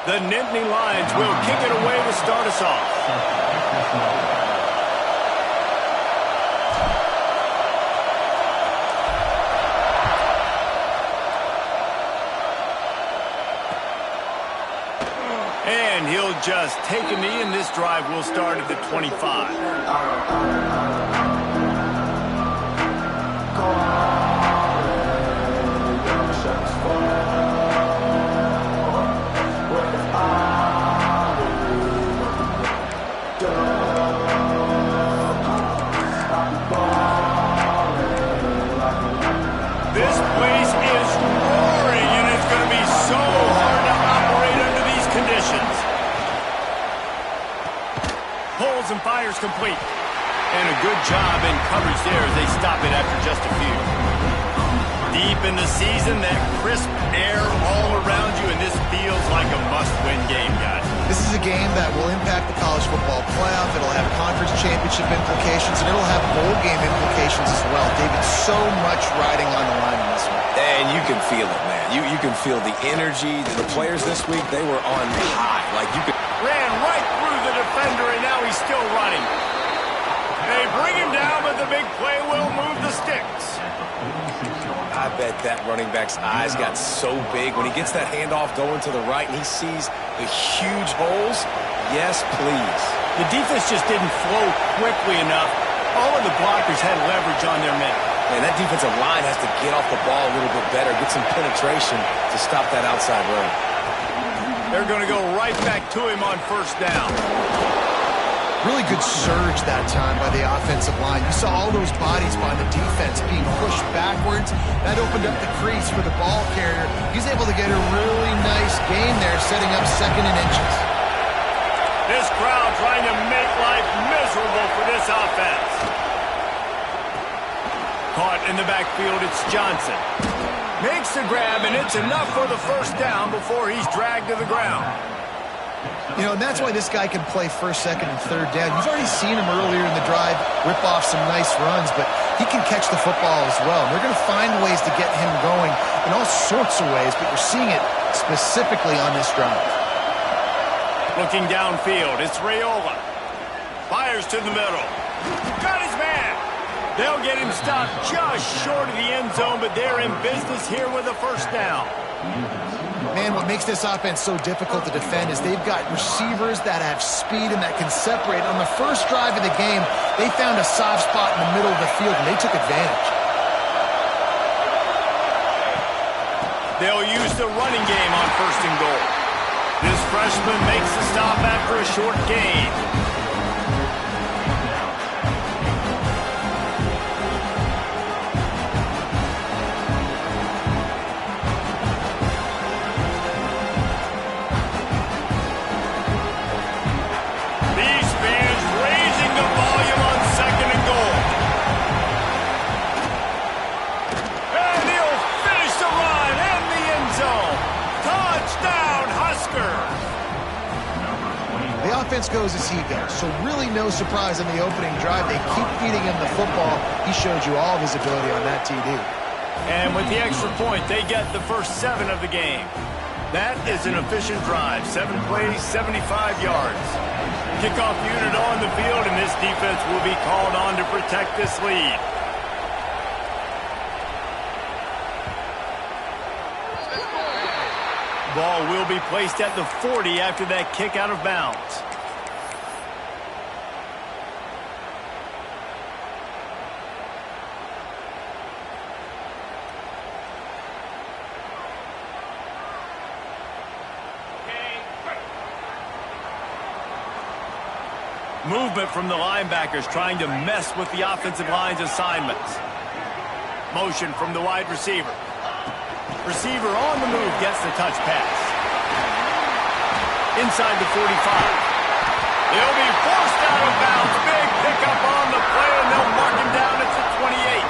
The Nittany Lions will kick it away to start us off. And he'll just take a knee, and this drive will start at the 25. This place is roaring, and it's going to be so hard to operate under these conditions. Pulls and fires complete. And a good job in coverage there as they stop it after just a few. Deep in the season, that crisp air all around you, and this feels like a must-win game, guys. This is a game that will impact the college football playoff. It'll have conference championship implications, and it'll have bowl game implications as well. David, so much riding on the line in this one. And you can feel it, man. You can feel the energy. The players this week, they were on high. Like you could. Ran right through the defender, and now he's still running. They bring him down, but the big play will move the sticks. I bet that running back's eyes got so big when he gets that handoff going to the right and he sees the huge holes. Yes, please. The defense just didn't flow quickly enough. All of the blockers had leverage on their men. Man, that defensive line has to get off the ball a little bit better, get some penetration to stop that outside run. They're going to go right back to him on first down. Really good surge that time by the offensive line. You saw all those bodies by the defense being pushed backwards. That opened up the crease for the ball carrier. He's able to get a really nice gain there, setting up 2nd and inches. This crowd trying to make life miserable for this offense. Caught in the backfield, it's Johnson. Makes the grab, and it's enough for the first down before he's dragged to the ground. You know, and that's why this guy can play 1st, 2nd, and 3rd down. You've already seen him earlier in the drive rip off some nice runs, but he can catch the football as well. And they're going to find ways to get him going in all sorts of ways, but you're seeing it specifically on this drive. Looking downfield, it's Raiola. Fires to the middle. Got his man. They'll get him stopped just short of the end zone, but they're in business here with a first down. Man, what makes this offense so difficult to defend is they've got receivers that have speed and that can separate. On the first drive of the game, they found a soft spot in the middle of the field, and they took advantage. They'll use the running game on 1st and goal. This freshman makes the stop after a short gain. Goes as he goes. So really no surprise on the opening drive. They keep feeding him the football. He showed you all of his ability on that TD. And with the extra point, they get the first 7 of the game. That is an efficient drive. 7 plays, 75 yards. Kickoff unit on the field, and this defense will be called on to protect this lead. Ball will be placed at the 40 after that kick out of bounds. Movement from the linebackers trying to mess with the offensive line's assignments. Motion from the wide receiver. Receiver on the move gets the touch pass. Inside the 45. They'll be forced out of bounds. Big pickup on the play, and they'll mark him down at the 28.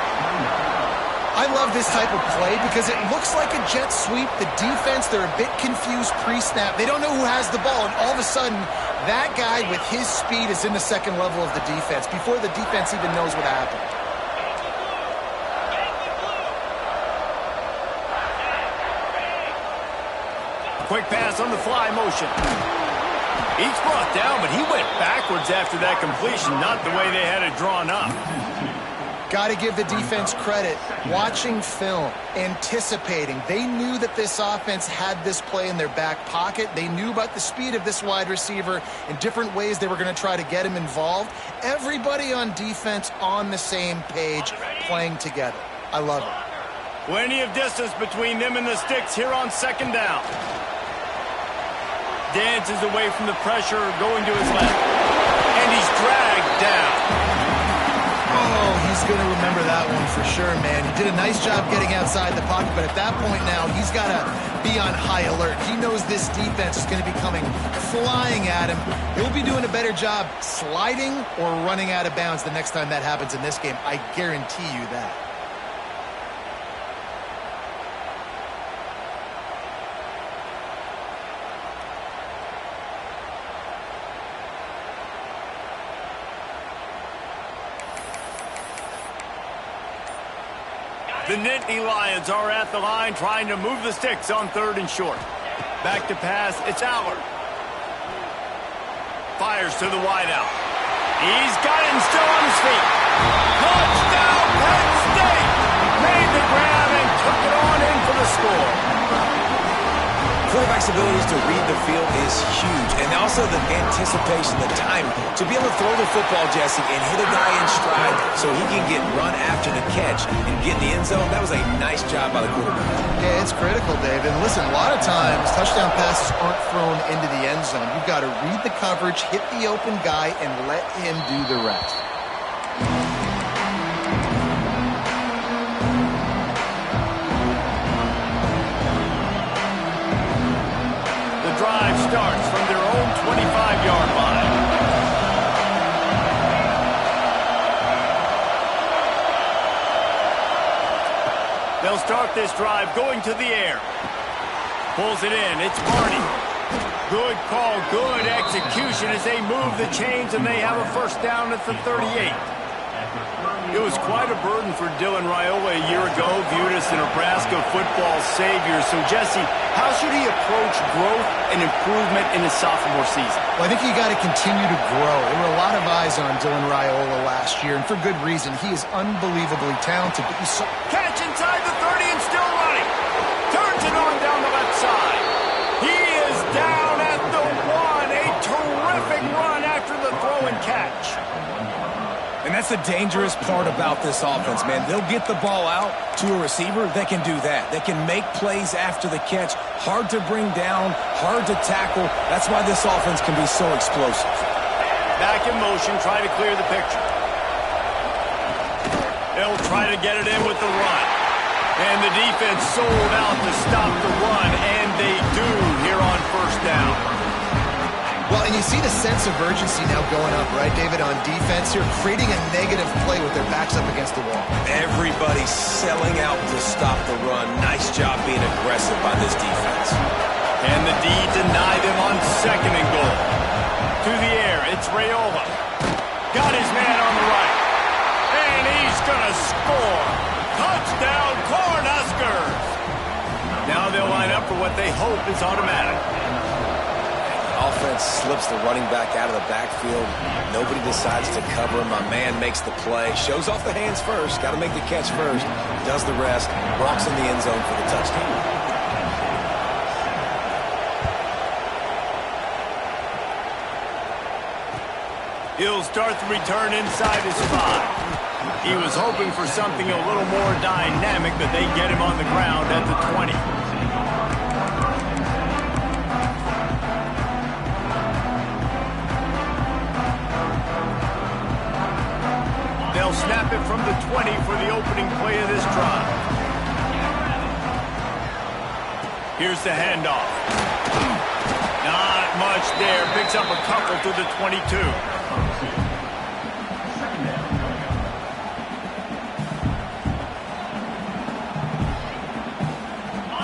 I love this type of play because it looks like a jet sweep. The defense, they're a bit confused pre-snap. They don't know who has the ball, and all of a sudden, that guy with his speed is in the 2nd level of the defense before the defense even knows what happened. Quick pass on the fly motion. He's brought down, but he went backwards after that completion, not the way they had it drawn up. Got to give the defense credit. Watching film, anticipating. They knew that this offense had this play in their back pocket. They knew about the speed of this wide receiver and different ways they were going to try to get him involved. Everybody on defense on the same page, playing together. I love it. Plenty of distance between them and the sticks here on second down. Dances away from the pressure, going to his left. And he's dragged down. Oh, he's going to remember that one for sure, man. He did a nice job getting outside the pocket, but at that point now, he's got to be on high alert. He knows this defense is going to be coming flying at him. He'll be doing a better job sliding or running out of bounds the next time that happens in this game. I guarantee you that. The Nittany Lions are at the line trying to move the sticks on 3rd and short. Back to pass, it's Allard. Fires to the wideout. He's got him still on his feet. Touchdown, Penn State! Made the grab and took it on in for the score. Quarterback's abilities to read the field is huge, and also the anticipation, the time to be able to throw the football, Jesse, and hit a guy in stride so he can get run after the catch and get in the end zone. That was a nice job by the quarterback. Yeah, it's critical, Dave. And listen, a lot of times touchdown passes aren't thrown into the end zone. You've got to read the coverage, hit the open guy, and let him do the rest. Drive starts from their own 25-yard line. They'll start this drive going to the air. Pulls it in. It's Barney. Good call, good execution as they move the chains and they have a first down at the 38. It was quite a burden for Dylan Raiola a year ago, viewed as the Nebraska football savior. So, Jesse, how should he approach growth and improvement in his sophomore season? Well, I think you got to continue to grow. There were a lot of eyes on Dylan Raiola last year, and for good reason. He is unbelievably talented. But you saw catch inside the 30 and still running. Turns it on down the left side. He is down at the 1. A terrific run after the throw and catch. And that's the dangerous part about this offense, man. They'll get the ball out to a receiver. They can do that. They can make plays after the catch. Hard to bring down, hard to tackle. That's why this offense can be so explosive. Back in motion, try to clear the picture. They'll try to get it in with the run. And the defense sold out to stop the run, and they do here on first down. Well, and you see the sense of urgency now going up, right, David, on defense here, creating a negative play with their backs up against the wall. Everybody's selling out to stop the run. Nice job being aggressive by this defense. And the D deny them on 2nd and goal. To the air, it's Raiola. Got his man on the right. And he's going to score. Touchdown, Cornhuskers. Now they'll line up for what they hope is automatic. Offense slips the running back out of the backfield. Nobody decides to cover him. My man makes the play. Shows off the hands first. Got to make the catch first. Does the rest. Walks in the end zone for the touchdown. He'll start the return inside his 5. He was hoping for something a little more dynamic, but they get him on the ground at the 20. They'll snap it from the 20 for the opening play of this drive. Here's the handoff. Not much there. Picks up a couple to the 22.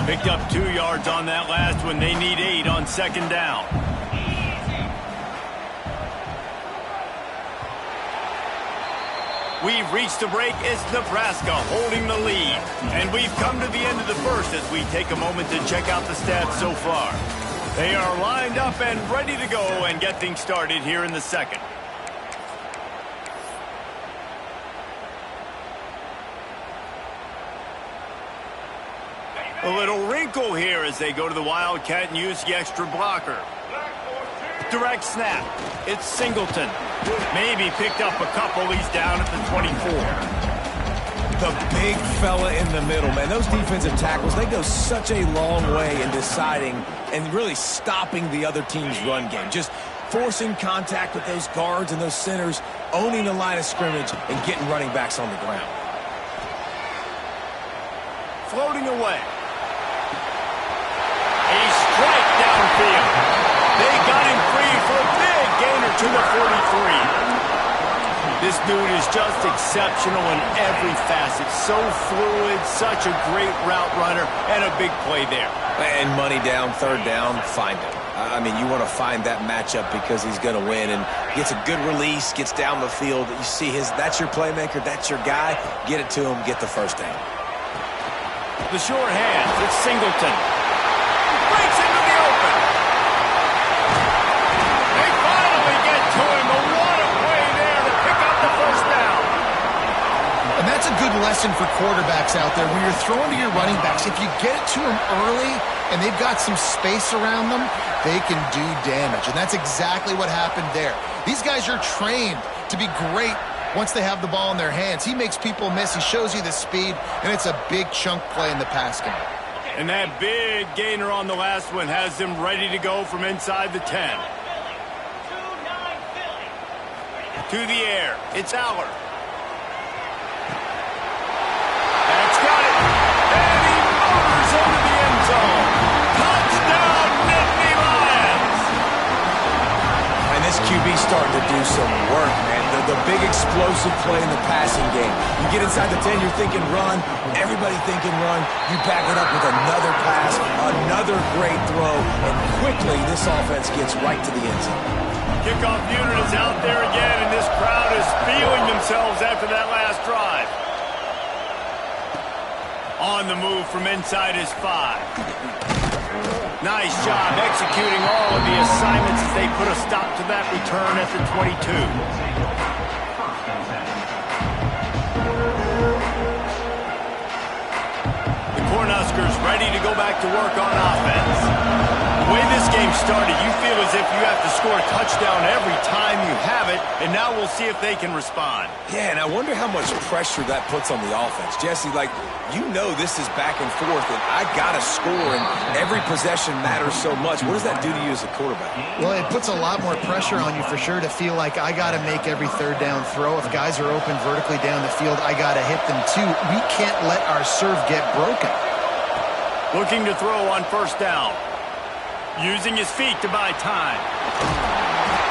Picked up 2 yards on that last one. They need 8 on 2nd down. We've reached the break. It's Nebraska holding the lead. And we've come to the end of the first as we take a moment to check out the stats so far. They are lined up and ready to go and get things started here in the second. A little wrinkle here as they go to the Wildcat and use the extra blocker. Direct snap. It's Singleton. Maybe picked up a couple. He's down at the 24. The big fella in the middle, man. Those defensive tackles, they go such a long way in deciding and really stopping the other team's run game. Just forcing contact with those guards and those centers, owning the line of scrimmage, and getting running backs on the ground. Floating away. A strike downfield. They got him free for a big gainer to the 43. This dude is just exceptional in every facet. So fluid, such a great route runner, and a big play there. And money down, third down, find him. I mean, you want to find that matchup because he's going to win, and gets a good release, gets down the field. You see that's your playmaker, that's your guy. Get it to him, get the first down. The short hands, it's Singleton. Breaks into the open. They finally get to him, but what a play there to pick up the first down. And that's a good lesson for quarterbacks out there. When you're throwing to your running backs, if you get it to them early and they've got some space around them, they can do damage. And that's exactly what happened there. These guys are trained to be great once they have the ball in their hands. He makes people miss. He shows you the speed, and it's a big chunk play in the pass game. And that big gainer on the last one has them ready to go from inside the 10. To the air. It's Aller. That's got it. And he motors into the end zone. Touchdown, Nittany Lions. And this QB's starting to do some work, man. The big explosive play in the passing game. You get inside the 10, you're thinking run. Everybody thinking run. You back it up with another pass, another great throw, and quickly this offense gets right to the end zone. Kickoff unit is out there again, and this crowd is feeling themselves after that last drive. On the move from inside his 5. Nice job executing all of the assignments as they put a stop to that return at the 22. The Cornhuskers ready to go back to work on offense. The way this game started, you feel as if you have to score a touchdown every time you have it, and now we'll see if they can respond. Yeah, and I wonder how much pressure that puts on the offense. Jesse, you know this is back and forth, and I got to score, and every possession matters so much. What does that do to you as a quarterback? Well, it puts a lot more pressure on you for sure to feel like I got to make every third down throw. If guys are open vertically down the field, I got to hit them too. We can't let our serve get broken. Looking to throw on first down. Using his feet to buy time.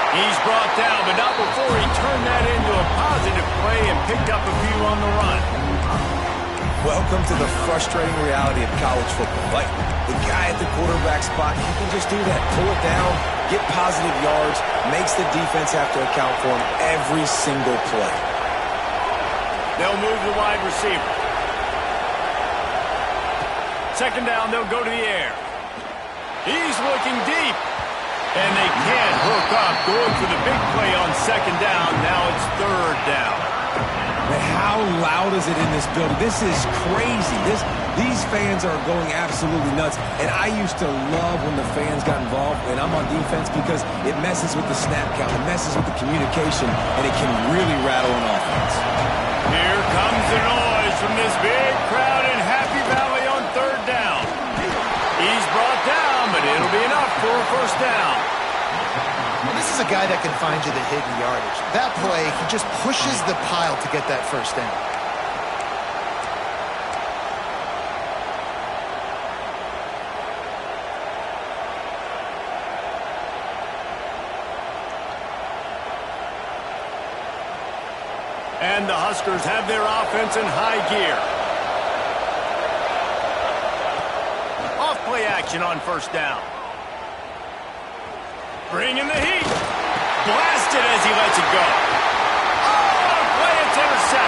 He's brought down, but not before he turned that into a positive play and picked up a few on the run. Welcome to the frustrating reality of college football. The guy at the quarterback spot, he can just do that. Pull it down, get positive yards, makes the defense have to account for him every single play. They'll move the wide receiver. Second down, they'll go to the air. He's looking deep. And they can't hook up. Going for the big play on second down. Now it's third down. Man, how loud is it in this building? This is crazy. These fans are going absolutely nuts. And I used to love when the fans got involved when I'm on defense because it messes with the snap count. It messes with the communication. And it can really rattle an offense. Here comes the noise from this big crowd in Happy Valley on third down. He's brought down, but it'll be enough for a first down. Well, this is a guy that can find you the hidden yardage. That play, he just pushes the pile to get that first down. And the Huskers have their offense in high gear. Off-play action on first down. Bringing the heat. Blasted as he lets it go. Oh, what a play, it's intercepted.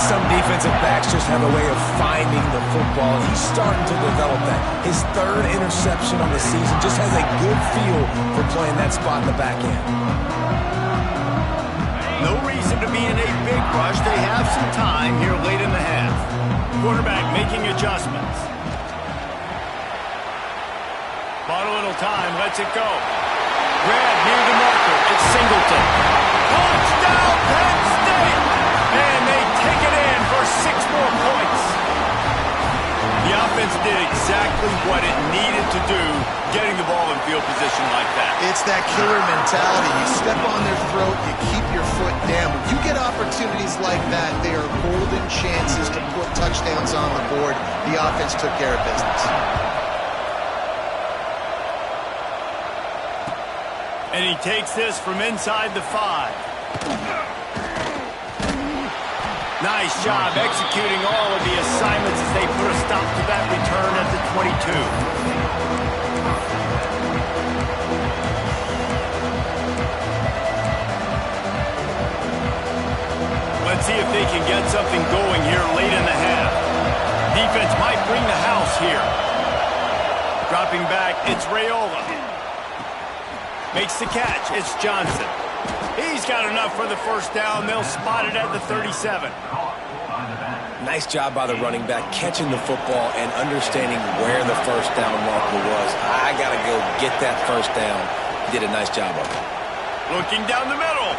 Some defensive backs just have a way of finding the football, and he's starting to develop that. His third interception on the season just has a good feel for playing that spot in the back end. No reason to be in a big rush. They have some time here late in the half. Quarterback making adjustments. Bought a little time, lets it go. Grab near the marker. It's Singleton. Touchdown, Penn State! And they take it in for 6 more points. The offense did exactly what it needed to do, getting the ball in field position like that. It's that killer mentality. You step on their throat, you keep your foot down. When you get opportunities like that, they are golden chances to put touchdowns on the board. The offense took care of business. And he takes this from inside the 5. Nice job executing all of the assignments as they put a stop to that return at the 22. Let's see if they can get something going here late in the half. Defense might bring the house here. Dropping back, it's Raiola. Makes the catch, it's Johnson. He's got enough for the first down. They'll spot it at the 37. Nice job by the running back catching the football and understanding where the first down marker was. I got to go get that first down. He did a nice job of it. Looking down the middle.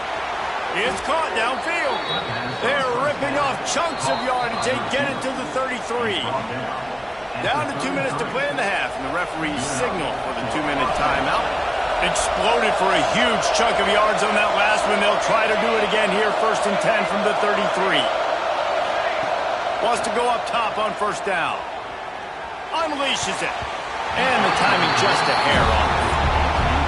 It's caught downfield. They're ripping off chunks of yardage. They get it to the 33. Down to 2 minutes to play in the half, and the referee signal for the 2-minute timeout. Exploded for a huge chunk of yards on that last one. They'll try to do it again here, 1st and 10 from the 33. Wants to go up top on first down. Unleashes it. And the timing just a hair off.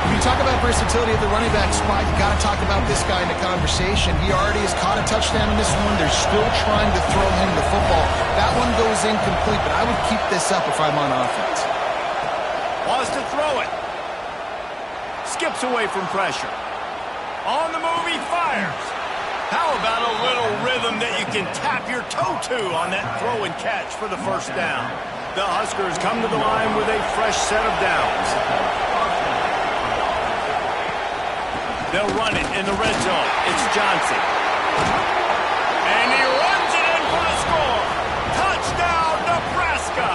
When you talk about versatility at the running back spot, you got to talk about this guy in the conversation. He already has caught a touchdown in this one. They're still trying to throw him the football. That one goes incomplete, but I would keep this up if I'm on offense. Wants to throw it. Skips away from pressure. On the move, he fires. How about a little rhythm that you can tap your toe to on that throw and catch for the first down? The Huskers come to the line with a fresh set of downs. They'll run it in the red zone. It's Johnson. And he runs it in for the score. Touchdown, Nebraska.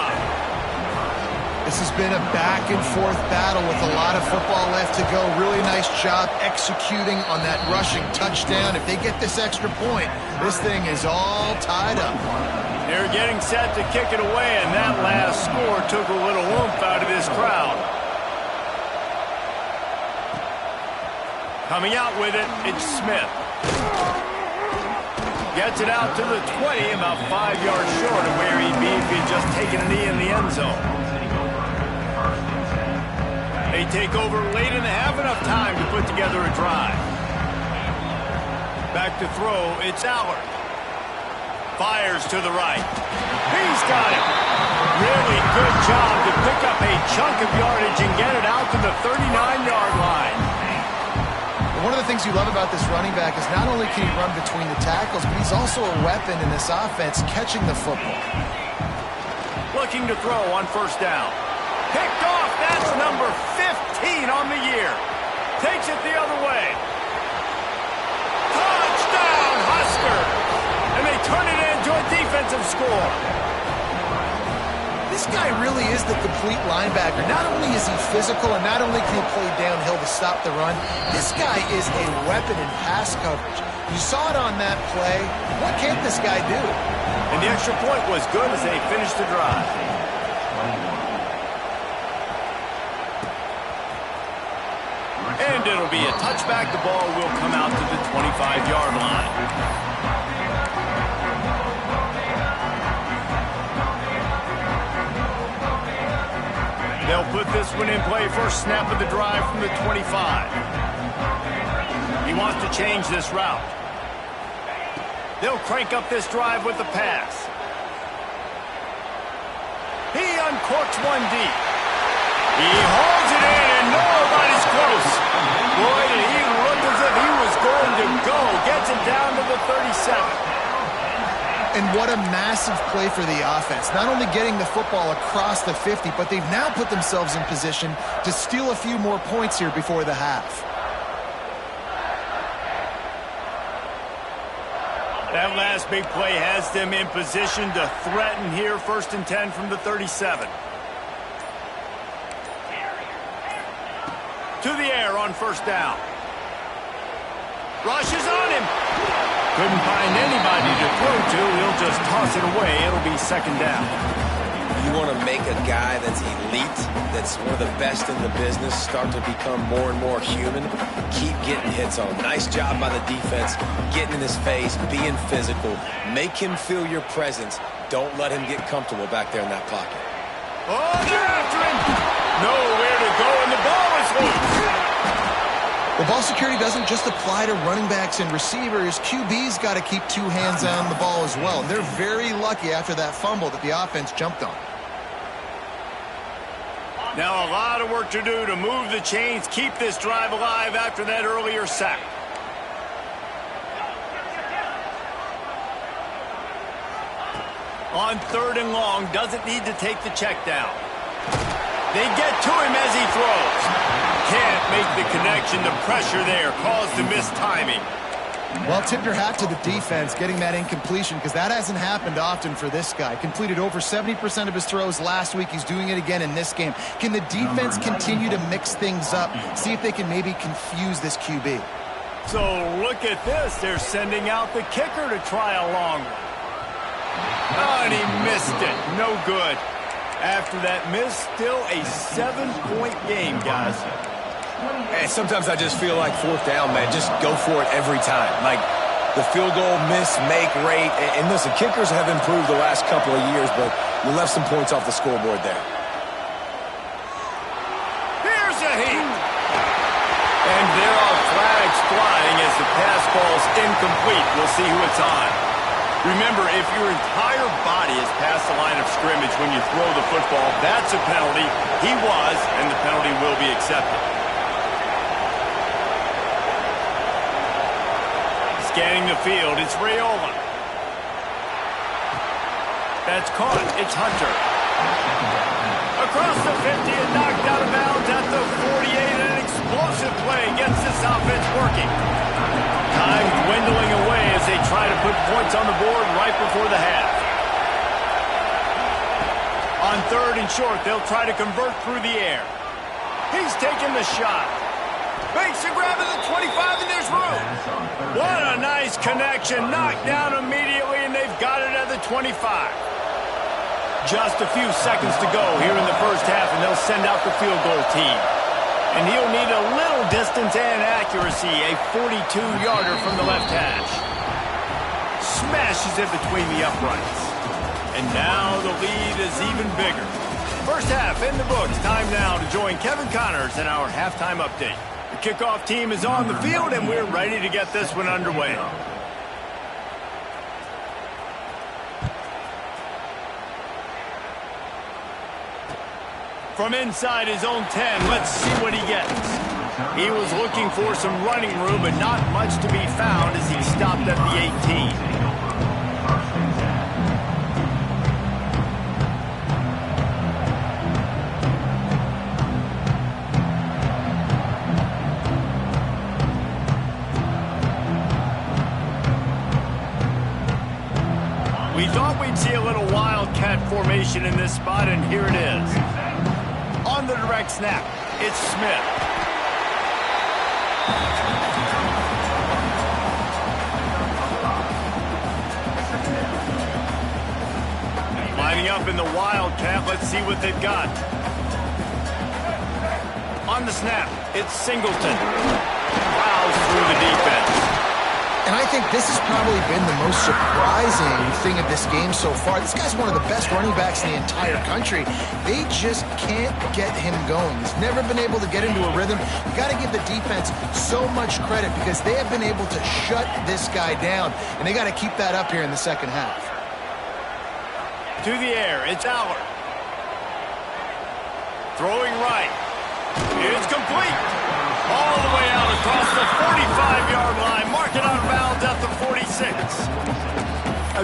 This has been a back-and-forth battle with a lot of football left to go. Really nice job executing on that rushing touchdown. If they get this extra point, this thing is all tied up. They're getting set to kick it away, and that last score took a little oomph out of this crowd. Coming out with it, it's Smith. Gets it out to the 20, about 5 yards short of where he'd be if he'd just taken a knee in the end zone. They take over late in the half, enough time to put together a drive. Back to throw, it's Allard. Fires to the right. He's got it. Really good job to pick up a chunk of yardage and get it out to the 39-yard line. One of the things you love about this running back is not only can he run between the tackles, but he's also a weapon in this offense catching the football. Looking to throw on first down. Picked off. That's number 15 on the year. Takes it the other way. Touchdown, Husker! And they turn it into a defensive score. This guy really is the complete linebacker. Not only is he physical and not only can he play downhill to stop the run, this guy is a weapon in pass coverage. You saw it on that play. What can't this guy do? And the extra point was good as they finished the drive. And it'll be a touchback. The ball will come out to the 25-yard line. They'll put this one in play. First snap of the drive from the 25. He wants to change this route. They'll crank up this drive with the pass. He uncorks one deep. He holds it in, and nobody's close. Boy, did he look as if he was going to go. Gets it down to the 37. And what a massive play for the offense. Not only getting the football across the 50, but they've now put themselves in position to steal a few more points here before the half. That last big play has them in position to threaten here. 1st and 10 from the 37. To the air on 1st down. Rushes on him. Couldn't find anybody to throw to. He'll just toss it away. It'll be 2nd down. You want to make a guy that's elite, that's one of the best in the business, start to become more and more human, keep getting hits on him. Nice job by the defense, getting in his face, being physical. Make him feel your presence. Don't let him get comfortable back there in that pocket. Oh, they're after him. Nowhere to go, and the ball is loose. Well, ball security doesn't just apply to running backs and receivers. QB's got to keep 2 hands on the ball as well. And they're very lucky after that fumble that the offense jumped on. Now a lot of work to do to move the chains, keep this drive alive after that earlier sack. On 3rd and long, doesn't need to take the check down. They get to him as he throws. Can't make the connection. The pressure there caused the missed timing. Well, tip your hat to the defense getting that incompletion, because that hasn't happened often for this guy. Completed over 70% of his throws last week. He's doing it again in this game. Can the defense continue to mix things up? See if they can maybe confuse this QB. So look at this. They're sending out the kicker to try a long one. Oh, and he missed it. No good. After that miss, still a 7-point game, guys. And sometimes I just feel like 4th down, man. Just go for it every time. Like the field goal miss, make rate. And listen, kickers have improved the last couple of years, but you left some points off the scoreboard there. Here's a heat. And there are flags flying as the pass ball's incomplete. We'll see who it's on. Remember, if your entire body is past the line of scrimmage when you throw the football, that's a penalty. He was, and the penalty will be accepted. Scanning the field, it's Raiola. That's caught. It's Hunter. Across the 50 and knocked out of bounds at the 48. An explosive play gets this offense working. Time dwindling away as they try to put points on the board right before the half. On 3rd and short, they'll try to convert through the air. He's taking the shot. Makes a grab at the 25, and there's room. What a nice connection. Knocked down immediately, and they've got it at the 25. Just a few seconds to go here in the 1st half, and they'll send out the field goal team. And he'll need a little distance and accuracy, a 42-yarder from the left hash. Smashes it between the uprights. And now the lead is even bigger. 1st half in the books. Time now to join Kevin Connors in our halftime update. The kickoff team is on the field, and we're ready to get this one underway. From inside his own 10, let's see what he gets. He was looking for some running room, but not much to be found as he stopped at the 18. We thought we'd see a little wildcat formation in this spot, and here it is. On the direct snap, it's Smith. Lining up in the wildcat, let's see what they've got. On the snap, it's Singleton. Plows through the defense. And I think this has probably been the most surprising thing of this game so far. This guy's one of the best running backs in the entire country. They just can't get him going. He's never been able to get into a rhythm. You got to give the defense so much credit because they have been able to shut this guy down. And they got to keep that up here in the 2nd half. To the air, it's Allard. Throwing right. It's complete. All the way out across the 45-yard line. Mark it out of bounds at the 46.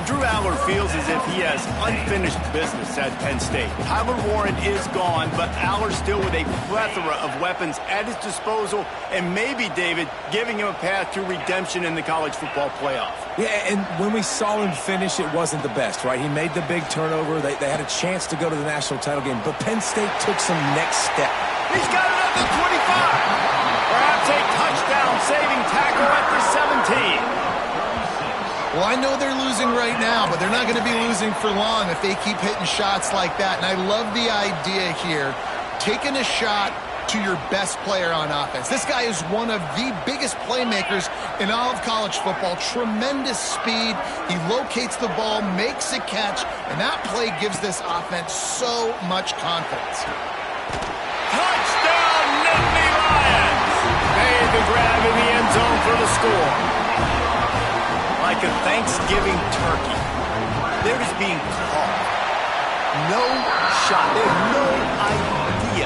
Drew Aller feels as if he has unfinished business at Penn State. Tyler Warren is gone, but Aller still with a plethora of weapons at his disposal, and maybe, David, giving him a path to redemption in the college football playoff. Yeah, and when we saw him finish, it wasn't the best, right? He made the big turnover. They had a chance to go to the national title game, but Penn State took some next step. He's got it at the 25. Perhaps a touchdown-saving tackle at the 17. Well, I know they're losing right now, but they're not going to be losing for long if they keep hitting shots like that. And I love the idea here, taking a shot to your best player on offense. This guy is one of the biggest playmakers in all of college football. Tremendous speed. He locates the ball, makes a catch, and that play gives this offense so much confidence. Touchdown, Nittany Lions! Made the grab in the end zone for the score. Like a Thanksgiving turkey, they're just being caught. No shot. They have no idea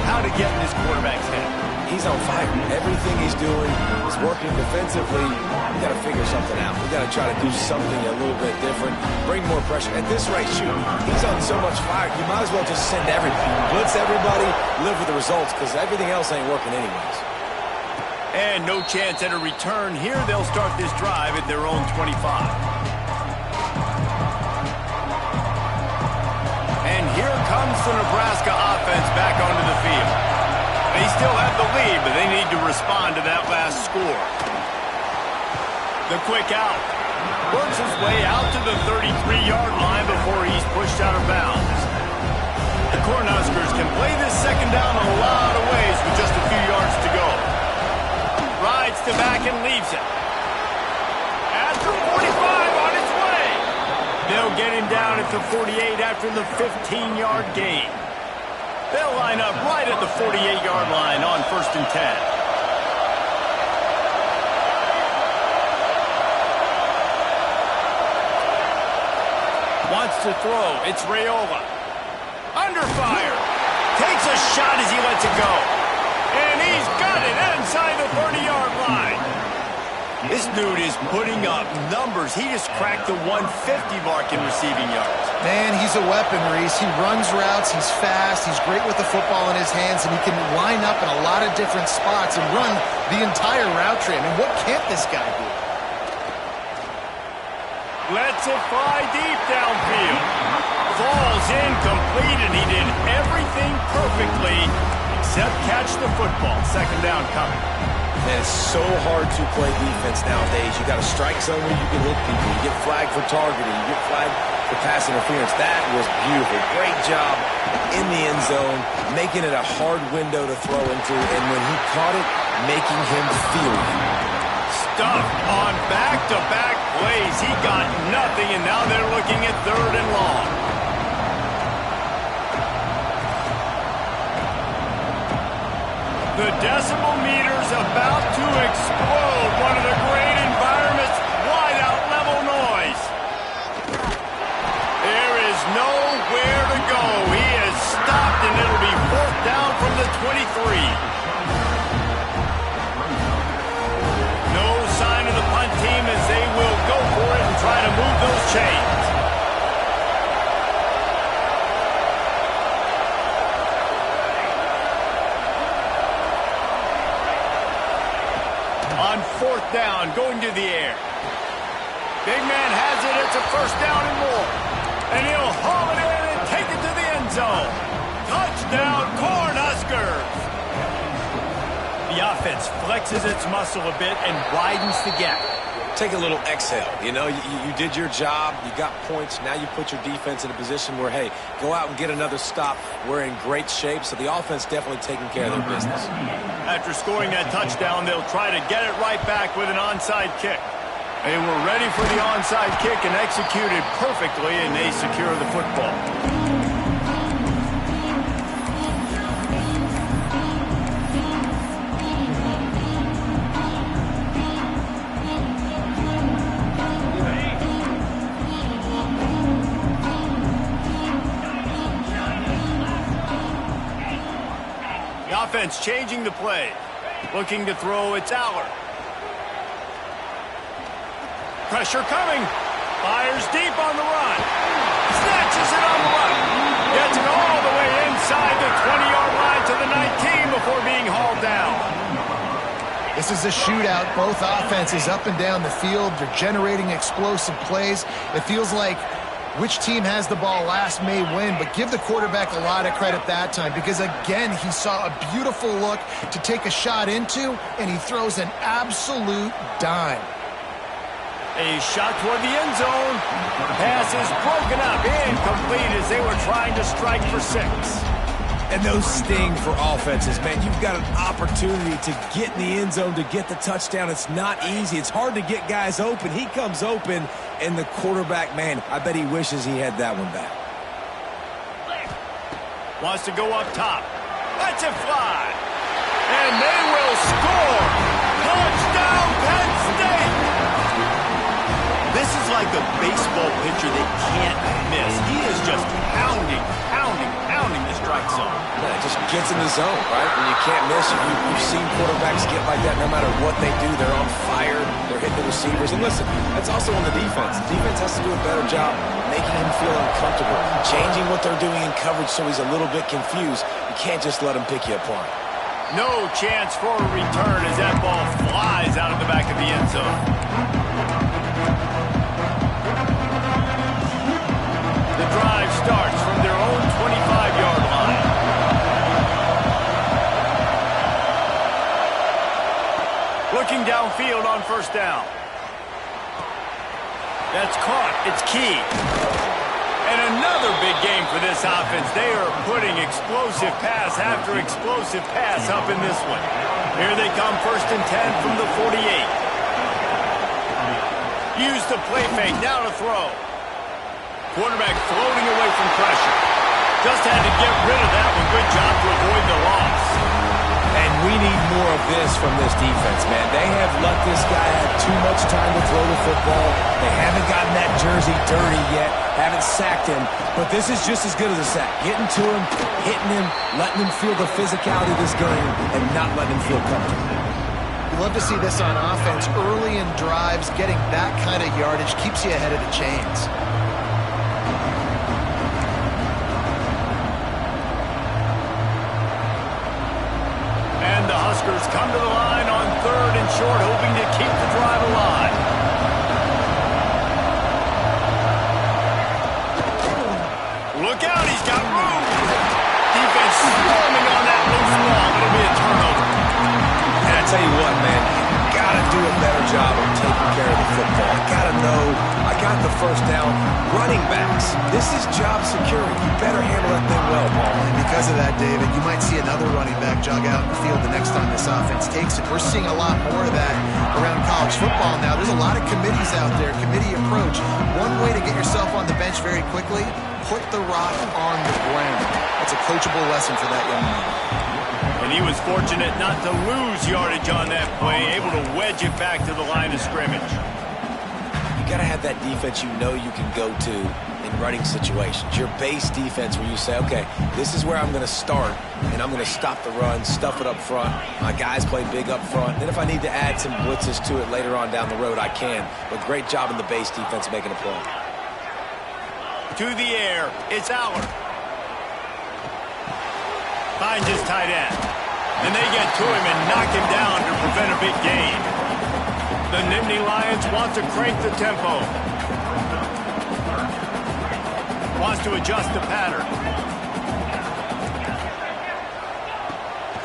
how to get in this quarterback's head. He's on fire. Everything he's doing is working defensively. We got to figure something out. We got to try to do something a little bit different. Bring more pressure. At this rate, shoot, he's on so much fire. You might as well just send everybody. Blitz everybody, live with the results, because everything else ain't working anyways. And no chance at a return. Here they'll start this drive at their own 25. And here comes the Nebraska offense back onto the field. They still have the lead, but they need to respond to that last score. The quick out. Works his way out to the 33-yard line before he's pushed out of bounds. The Cornhuskers can play this second down a lot of ways with just a few yards to go. Rides to back and leaves it. At the 45 on its way. They'll get him down at the 48 after the 15-yard gain. They'll line up right at the 48-yard line on 1st and 10. Wants to throw. It's Raiola. Under fire. Takes a shot as he lets it go. And he's got it inside the 30-yard line. This dude is putting up numbers. He just cracked the 150 mark in receiving yards. Man, he's a weapon, Reese. He runs routes. He's fast. He's great with the football in his hands, and he can line up in a lot of different spots and run the entire route tree. I mean, what can't this guy do? Lets it fly deep downfield. Falls incomplete, and he did everything perfectly except catch the football. Second down coming. Man, it's so hard to play defense nowadays. You got to strike zone where you can hit people. You get flagged for targeting. You get flagged for pass interference. That was beautiful. Great job in the end zone, making it a hard window to throw into, and when he caught it, making him feel it. Stuffed on back-to-back plays. He got nothing, and now they're looking at 3rd and long. The decibel meter's about to explode. One of the great environments, wide-out level noise. There is nowhere to go. He is stopped, and it'll be 4th down from the 23. No sign of the punt team as they will go for it and try to move those chains. On 4th down, going to the air. Big man has it. It's a 1st down and more. And he'll haul it in and take it to the end zone. Touchdown, Cornhuskers. The offense flexes its muscle a bit and widens the gap. Take a little exhale. You know, you did your job. You got points. Now you put your defense in a position where, hey, go out and get another stop. We're in great shape, so the offense definitely taking care of their business. After scoring that touchdown, they'll try to get it right back with an onside kick. They were ready for the onside kick and executed perfectly, and they secure the football. The offense changing the play. Looking to throw, it's Aller. Pressure coming. Fires deep on the run. Snatches it on the left. Gets it all the way inside the 20-yard line to the 19 before being hauled down. This is a shootout. Both offenses up and down the field. They're generating explosive plays. It feels like which team has the ball last may win, but give the quarterback a lot of credit that time because, again, he saw a beautiful look to take a shot into, and he throws an absolute dime. A shot toward the end zone. Pass is broken up. Incomplete as they were trying to strike for 6. And those sting for offenses, man. You've got an opportunity to get in the end zone, to get the touchdown. It's not easy. It's hard to get guys open. He comes open, and the quarterback, man, I bet he wishes he had that one back. Wants to go up top. Lets it fly. And they will score. Touchdown, Penn State. This is like a baseball pitcher that can't miss. He is just pounding the strike zone. Yeah, it just gets in the zone, right? When you can't miss, you've seen quarterbacks get like that no matter what they do. They're on fire. They're hitting the receivers. And listen, that's also on the defense. The defense has to do a better job making him feel uncomfortable, changing what they're doing in coverage so he's a little bit confused. You can't just let him pick you apart. No chance for a return as that ball flies out of the back of the end zone. The drive starts from their own 25-yard line. Looking downfield on first down. That's caught. It's key. And another big game for this offense. They are putting explosive pass after explosive pass up in this one. Here they come, 1st and 10 from the 48. Use the play fake. Now to throw. Quarterback floating away from pressure. Just had to get rid of that one. Good job to avoid the loss. And we need more of this from this defense, man. They have let this guy have too much time to throw the football. They haven't gotten that jersey dirty yet, haven't sacked him. But this is just as good as a sack. Getting to him, hitting him, letting him feel the physicality of this game, and not letting him feel comfortable. You love to see this on offense. Early in drives, getting that kind of yardage keeps you ahead of the chains. And the Huskers come to the line on 3rd and short, hoping to keep the drive alive. Look out, he's got room. Defense swarming on that loose ball. It'll be a turnover. And I tell you what, man, you got to do a better job of taking care of the football. I got to know, I got the first down. Running backs, this is job security. You better handle that thing well, Paul. And because of that, David, you might see another running back jog out in the field the next time this offense takes it. We're seeing a lot more of that around college football now. There's a lot of committees out there, committee approach. One way to get yourself on the bench very quickly, put the rock on the ground. That's a coachable lesson for that young man. And he was fortunate not to lose yardage on that play, able to wedge it back to the line of scrimmage. You got to have that defense you know you can go to in running situations. Your base defense where you say, okay, this is where I'm going to start, and I'm going to stop the run, stuff it up front. My guys play big up front. Then if I need to add some blitzes to it later on down the road, I can. But great job in the base defense making a play. To the air, it's Aller. Finds his tight end. And they get to him and knock him down to prevent a big gain. The Nittany Lions want to crank the tempo. Wants to adjust the pattern.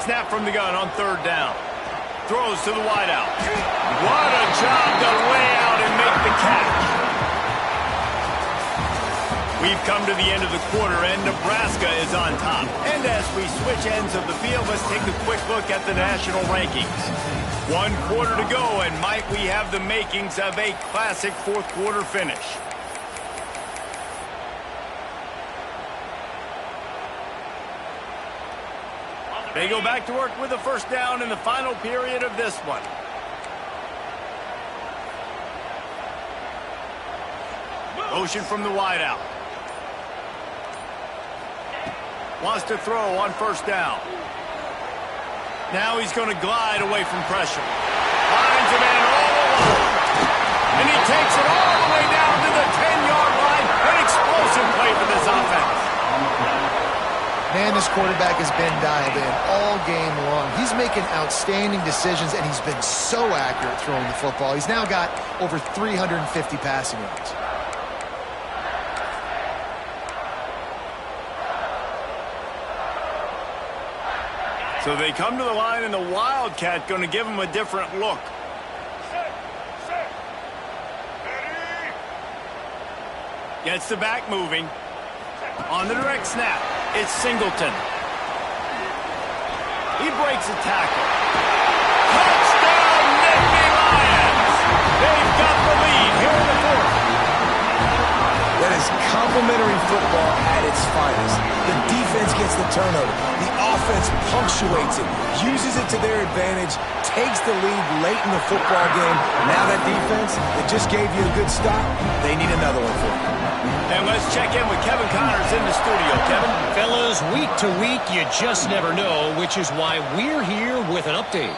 Snap from the gun on 3rd down. Throws to the wideout. What a job to lay out and make the catch. We've come to the end of the quarter, and Nebraska is on top. And as we switch ends of the field, let's take a quick look at the national rankings. 1 quarter to go, and might we have the makings of a classic 4th quarter finish. They go back to work with a first down in the final period of this one. Motion from the wideout. Wants to throw on first down. Now he's going to glide away from pressure. Finds a man all alone. And he takes it all the way down to the the 10-yard line. An explosive play for this offense. Man, this quarterback has been dialed in all game long. He's making outstanding decisions, and he's been so accurate throwing the football. He's now got over 350 passing yards. So they come to the line, and the Wildcat going to give them a different look. Gets the back moving. On the direct snap, it's Singleton. He breaks a tackle. Touchdown, Nittany Lions! They've got the lead here in the fourth. That is complimentary football at its finest. The defense gets the turnover. The offense punctuates it, uses it to their advantage, takes the lead late in the football game. Now that defense that just gave you a good stop, they need another one for you. And let's check in with Kevin Connors in the studio. Kevin? Fellas, week to week, you just never know, which is why we're here with an update.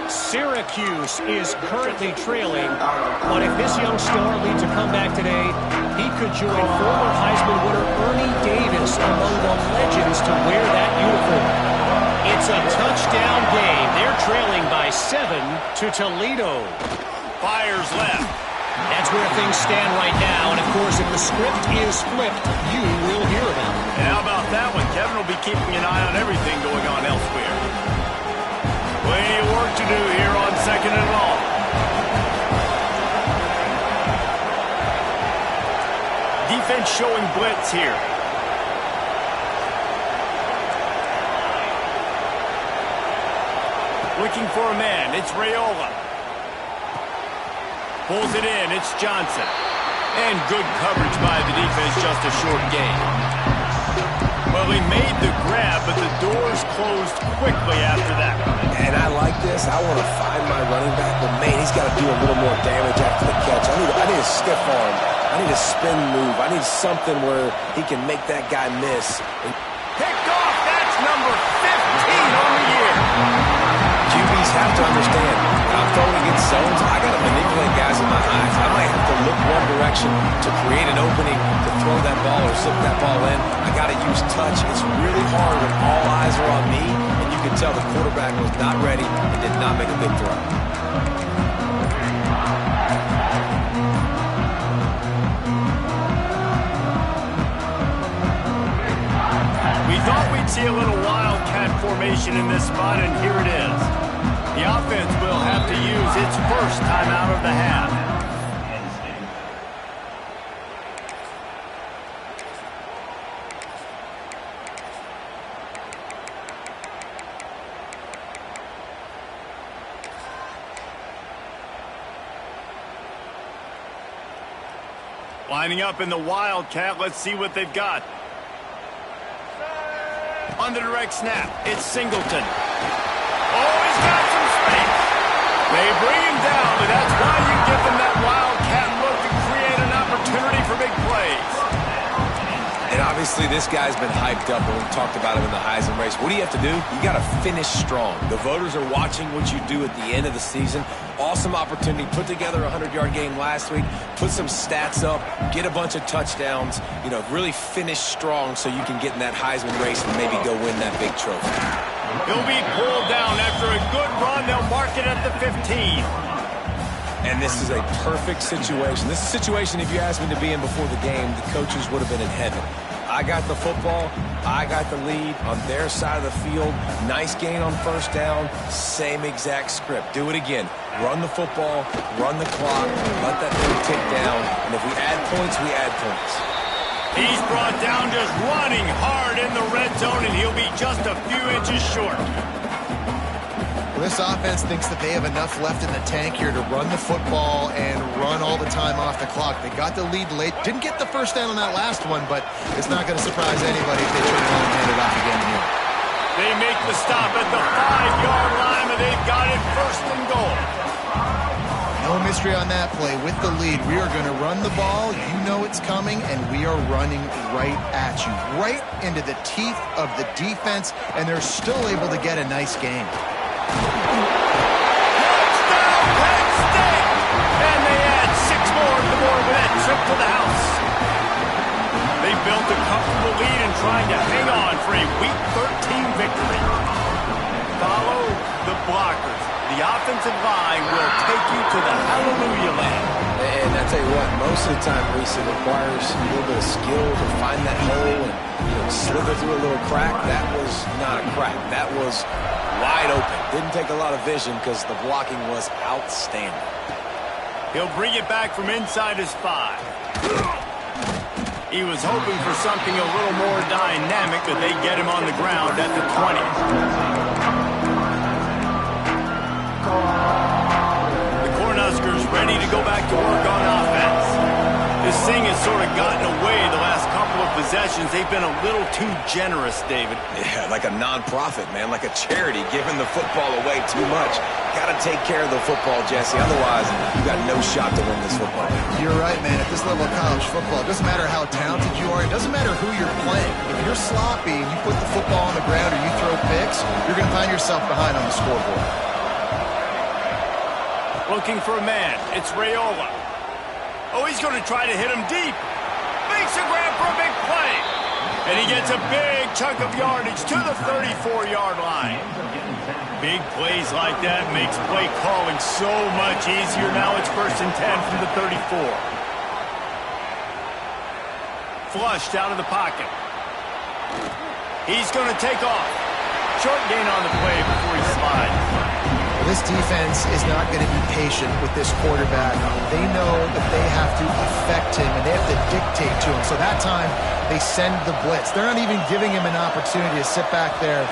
Syracuse is currently trailing, but if this young star leads a comeback today, he could join former Heisman winner Ernie Davis among the legends to wear that uniform. It's a touchdown game. They're trailing by 7 to Toledo. Fires left. That's where things stand right now, and of course, if the script is flipped, you will hear about it. And how about that one? Kevin will be keeping an eye on everything going on elsewhere. Plenty of work to do here on second and long. Defense showing blitz here. Looking for a man. It's Raiola. Pulls it in. It's Johnson. And good coverage by the defense. Just a short gain. Well, he made the grab, but the doors closed quickly after that. And I like this. I want to find my running back, but man, he's got to do a little more damage after the catch. I need a stiff arm. I need a spin move. I need something where he can make that guy miss. Picked off. That's number 15 on the year. QBs have to understand, when I'm throwing against zones, I got to manipulate guys in my eyes. I might have to look one direction to create an opening to throw that ball or zip that ball in. I got to use touch. It's really hard when all eyes are on me, and you can tell the quarterback was not ready and did not make a big throw. We thought we'd see a little wildcat formation in this spot, and here it is. The offense will have to use its first time out of the half. Lining up in the Wildcat. Let's see what they've got. On the direct snap, it's Singleton. Oh, he's got some space. They bring him down, but that's why you give them that Wildcat look to create an opportunity for big plays. And obviously this guy's been hyped up, and we talked about him in the Heisman race. What do you have to do? You got to finish strong. The voters are watching what you do at the end of the season. Awesome opportunity. Put together a 100-yard game last week. Put some stats up. Get a bunch of touchdowns. You know, really finish strong so you can get in that Heisman race and maybe go win that big trophy. He'll be pulled down after a good run. They'll mark it at the 15. And this is a perfect situation. This is a situation, if you asked me to be in before the game, the coaches would have been in heaven. I got the football. I got the lead on their side of the field. Nice gain on first down. Same exact script. Do it again. Run the football. Run the clock. Let that thing tick down. And if we add points, we add points. He's brought down just running hard in the red zone, and he'll be just a few inches short. This offense thinks that they have enough left in the tank here to run the football and run all the time off the clock. They got the lead late. Didn't get the first down on that last one, but it's not going to surprise anybody if they turn around and hand it off again here. They make the stop at the 5-yard line, and they've got it first and goal. No mystery on that play. With the lead, we are going to run the ball. You know it's coming, and we are running right at you, right into the teeth of the defense, and they're still able to get a nice game. Touchdown, Penn State! And they add 6 more to the for it with that trip to the house. They built a comfortable lead and trying to hang on for a Week 13 victory. Follow the blockers. The offensive line will take you to the hallelujah land. And I tell you what, most of the time, Reese, it requires a little bit of skill to find that hole and slither through a little crack. That was not a crack. That was wide open. Didn't take a lot of vision because the blocking was outstanding. He'll bring it back from inside his 5. He was hoping for something a little more dynamic, but they get him on the ground at the 20. The Cornhuskers ready to go back to work on offense. This thing has sort of gotten away the last couple of possessions. They've been a little too generous, David. Yeah, like a non-profit, man, like a charity, giving the football away too much. Got to take care of the football, Jesse. Otherwise, you got no shot to win this football game. You're right, man. At this level of college football, it doesn't matter how talented you are. It doesn't matter who you're playing. If you're sloppy and you put the football on the ground or you throw picks, you're going to find yourself behind on the scoreboard. Looking for a man. It's Raiola. Oh, he's going to try to hit him deep. Makes a grab for a big play. And he gets a big chunk of yardage to the 34-yard line. Big plays like that makes play calling so much easier. Now it's 1st and 10 from the 34. Flushed out of the pocket. He's going to take off. Short gain on the play before he slides. This defense is not going to be patient with this quarterback. They know that they have to affect him, and they have to dictate to him. So that time, they send the blitz. They're not even giving him an opportunity to sit back there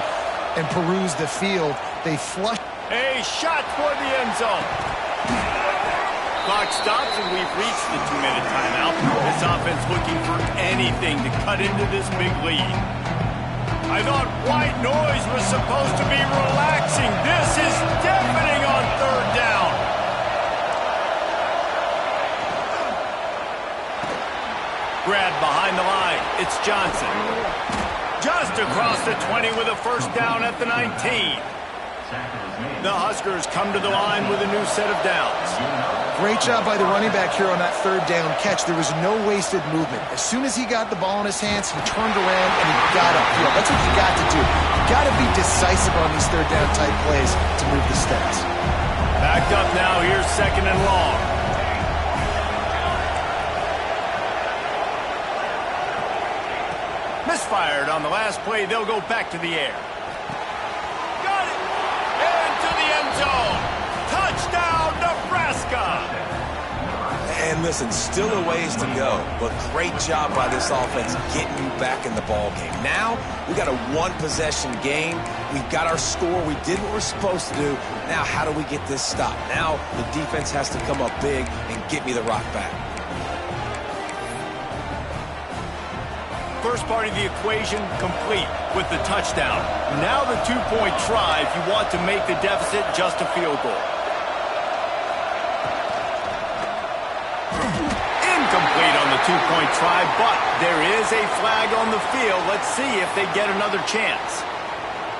and peruse the field. They flush. A shot for the end zone. Clock stops, and we've reached the 2-minute timeout. This offense looking for anything to cut into this big lead. I thought white noise was supposed to be relaxing. This is deafening on 3rd down. Grab behind the line. It's Johnson. Just across the 20 with a 1st down at the 19. The Huskers come to the line with a new set of downs. Great job by the running back here on that 3rd down catch. There was no wasted movement. As soon as he got the ball in his hands, he turned around and he got upfield. That's what you got to do. You got to be decisive on these 3rd down type plays to move the stats. Backed up now. Here's 2nd and long. Misfired on the last play. They'll go back to the air. Got it! Into the end zone. Touchdown, Nebraska! And listen, still a ways to go, but great job by this offense getting you back in the ball game. Now, we got a 1-possession game. We've got our score. We did what we're supposed to do. Now, how do we get this stopped? Now, the defense has to come up big and get me the rock back. First part of the equation complete with the touchdown. Now the 2-point try if you want to make the deficit just a field goal. Incomplete on the 2-point try, but there is a flag on the field. Let's see if they get another chance.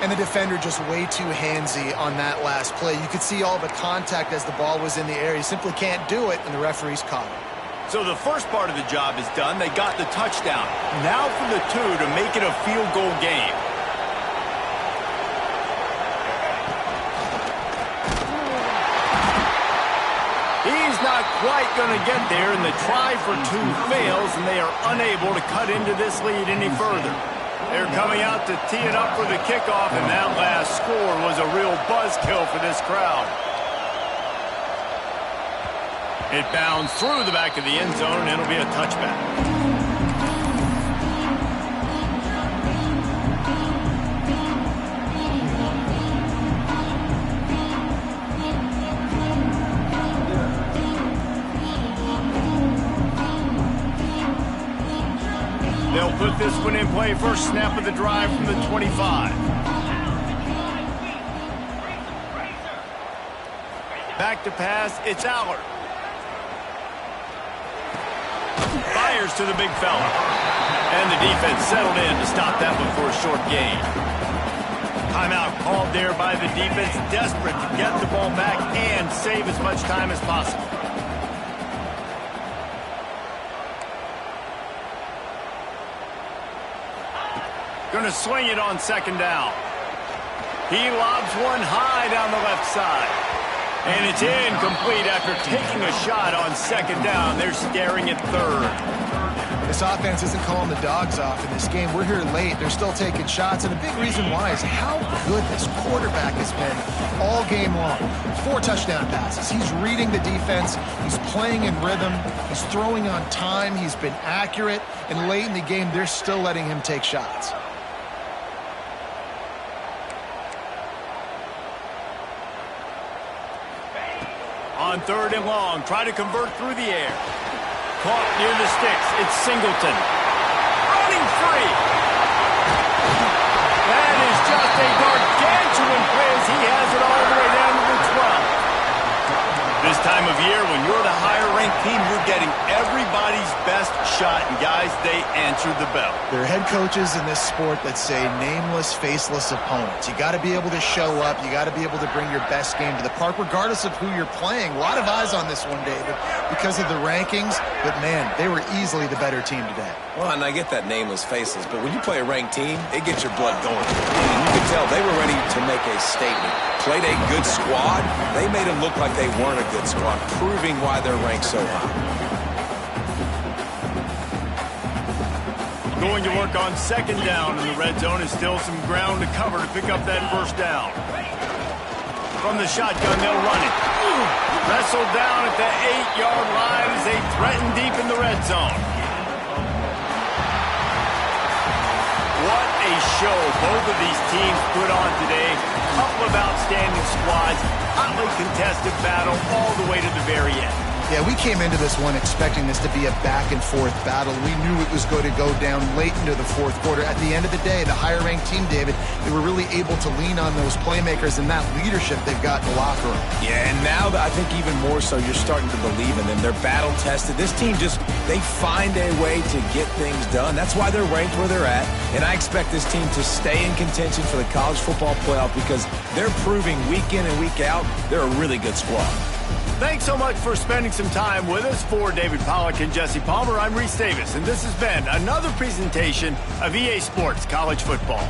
And the defender just way too handsy on that last play. You could see all the contact as the ball was in the air. He simply can't do it, and the referee's caught him. So the first part of the job is done. They got the touchdown. Now for the 2 to make it a field goal game. He's not quite going to get there, and the try for 2 fails, and they are unable to cut into this lead any further. They're coming out to tee it up for the kickoff, and that last score was a real buzzkill for this crowd. It bounds through the back of the end zone, and it'll be a touchback. They'll put this one in play. First snap of the drive from the 25. Back to pass. It's Allard. Fires to the big fella. And the defense settled in to stop that one for a short gain. Timeout called there by the defense, desperate to get the ball back and save as much time as possible. Going to swing it on second down. He lobs one high down the left side. And it's incomplete after taking a shot on second down. They're staring at third. This offense isn't calling the dogs off in this game. We're here late. They're still taking shots. And a big reason why is how good this quarterback has been all game long. 4 touchdown passes. He's reading the defense. He's playing in rhythm. He's throwing on time. He's been accurate. And late in the game, they're still letting him take shots. On third and long, try to convert through the air. Caught near the sticks. It's Singleton. Running free. That is just a gargantuan play as he has it all the way down to the 12. This time of year, when you're the higher-ranked team, you're getting everybody's best shot. And, guys, they answered the bell. There are head coaches in this sport that say nameless, faceless opponents. You got to be able to show up. You got to be able to bring your best game to the park, regardless of who you're playing. A lot of eyes on this one, David, because of the rankings. But, man, they were easily the better team today. Well, and I get that nameless, faceless, but when you play a ranked team, it gets your blood going. And you can tell they were ready to make a statement. Played a good squad. They made it look like they weren't a good squad, proving why they're ranked so high. Going to work on second down in the red zone is still some ground to cover to pick up that first down. From the shotgun, they'll run it. Wrestled down at the 8-yard line as they threaten deep in the red zone. What a show both of these teams put on today. Couple of outstanding squads, hotly contested battle all the way to the very end. Yeah, we came into this one expecting this to be a back-and-forth battle. We knew it was going to go down late into the fourth quarter. At the end of the day, the higher-ranked team, David, they were really able to lean on those playmakers and that leadership they've got in the locker room. Yeah, and now I think even more so, you're starting to believe in them. They're battle-tested. This team they find a way to get things done. That's why they're ranked where they're at. And I expect this team to stay in contention for the college football playoff because they're proving week in and week out they're a really good squad. Thanks so much for spending some time with us. For David Pollack and Jesse Palmer, I'm Reese Davis, and this has been another presentation of EA Sports College Football.